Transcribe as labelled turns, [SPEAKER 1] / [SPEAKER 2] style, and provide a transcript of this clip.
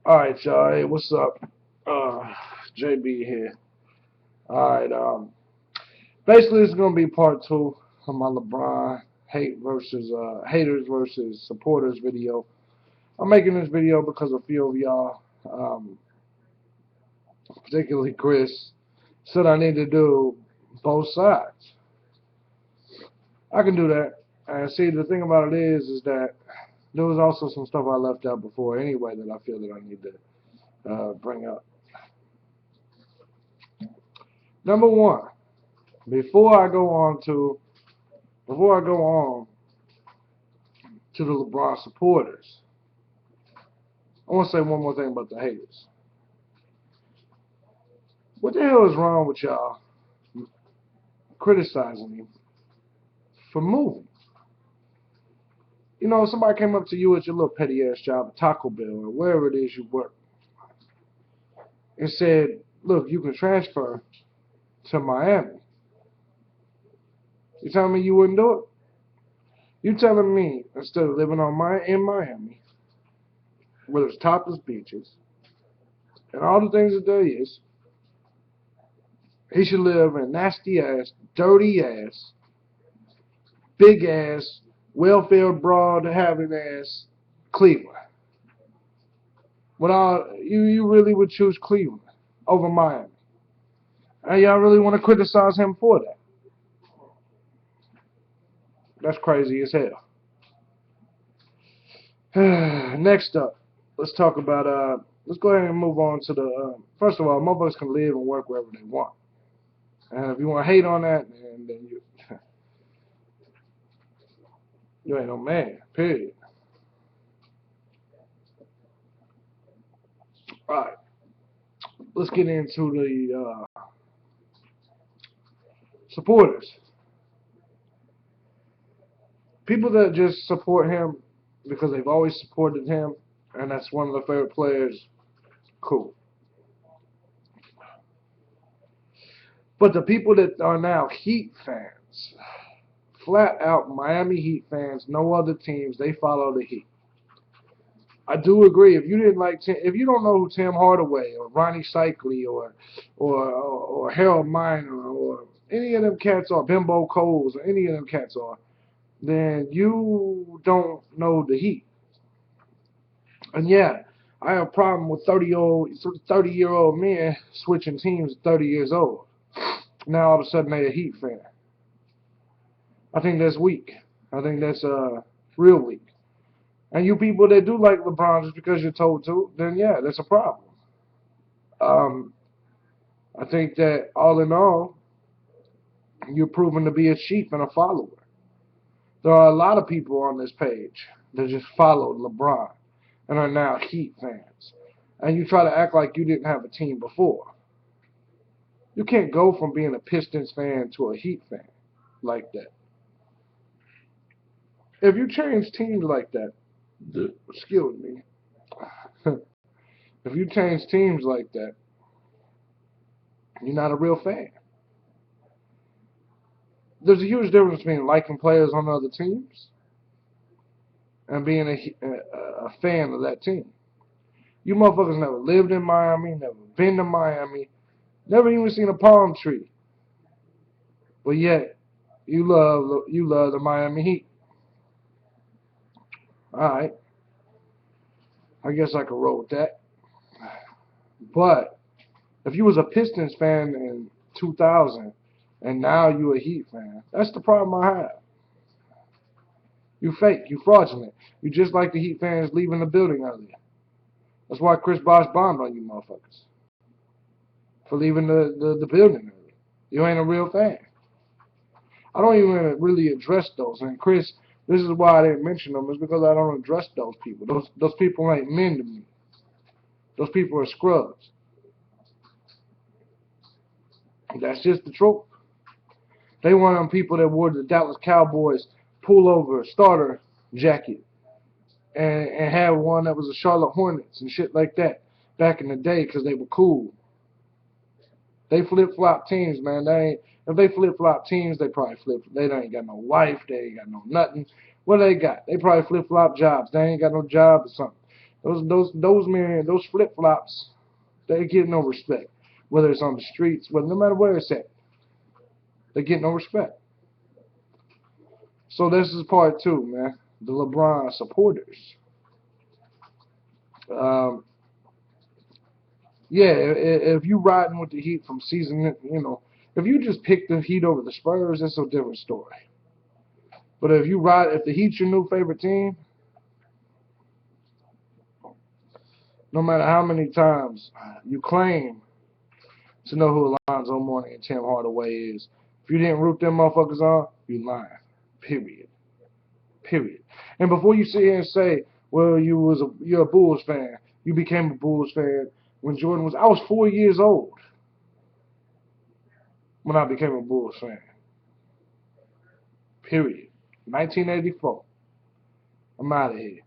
[SPEAKER 1] Alright, y'all. Hey, what's up? JB here. Alright, basically this is gonna be part two of my LeBron haters versus supporters video. I'm making this video because a few of y'all, particularly Chris, said I need to do both sides. I can do that. And see, the thing about it is that there was also some stuff I left out before anyway that I feel that I need to bring up. Number one, before I go on to the LeBron supporters, I want to say one more thing about the haters. What the hell is wrong with y'all criticizing me for moving? You know, somebody came up to you at your little petty ass job at Taco Bell or wherever it is you work and said, look, you can transfer to Miami. You telling me you wouldn't do it? You telling me instead of living in Miami, where there's topless beaches and all the things that there is, he should live in nasty ass, dirty ass, big ass, welfare broad having ass Cleveland. You really would choose Cleveland over Miami. And y'all really want to criticize him for that. That's crazy as hell. Next up, let's talk about let's go ahead and move on to the first of all, motherfuckers can live and work wherever they want. And if you want to hate on that, then you you ain't no man. Period. All right, let's get into the supporters. People that just support him because they've always supported him, and that's one of their favorite players. Cool. But the people that are now Heat fans, flat out Miami Heat fans, no other teams, they follow the Heat. I do agree. If you didn't if you don't know who Tim Hardaway or Ronnie Cycli or Harold Miner or any of them cats are, Bimbo Coles or any of them cats are, then you don't know the Heat. And yeah, I have a problem with 30-year-old men switching teams at 30 years old. Now all of a sudden they're a Heat fan. I think that's weak. I think that's real weak. And you people that do like LeBron just because you're told to, then yeah, that's a problem. Um, I think that all in all, you're proven to be a sheep and a follower. There are a lot of people on this page that just followed LeBron and are now Heat fans. And you try to act like you didn't have a team before. You can't go from being a Pistons fan to a Heat fan like that. If you change teams like that, excuse me, if you change teams like that, you're not a real fan. There's a huge difference between liking players on other teams and being a fan of that team. You motherfuckers never lived in Miami, never been to Miami, never even seen a palm tree. But yet, you love the Miami Heat. Alright, I guess I could roll with that. But if you was a Pistons fan in 2000 and now you a Heat fan, that's the problem I have. You fake, you fraudulent. You just like the Heat fans leaving the building earlier. That's why Chris Bosh bombed on you motherfuckers for leaving the building early. You ain't a real fan. I don't even really address those. And Chris, this is why I didn't mention them, is because I don't address those people. Those people ain't men to me. Those people are scrubs. That's just the truth. They one of them people that wore the Dallas Cowboys pullover starter jacket and had one that was a Charlotte Hornets and shit like that back in the day because they were cool. They flip-flop teams, man. If they flip-flop teams, they probably flip. They ain't got no wife. They ain't got no nothing. What they got? They probably flip-flop jobs. They ain't got no job or something. Those men, those flip flops, they get no respect. Whether it's on the streets, whether no matter where it's at, they get no respect. So this is part two, man. The LeBron supporters. Um, yeah, if you riding with the Heat from season, if you just pick the Heat over the Spurs, that's a different story. But if the Heat's your new favorite team, no matter how many times you claim to know who Alonzo Mourning and Tim Hardaway is, if you didn't root them motherfuckers on, you lying. Period. Period. And before you sit here and say, well, you're a Bulls fan, you became a Bulls fan when Jordan was. I was 4 years old when I became a Bulls fan. Period. 1984. I'm out of here.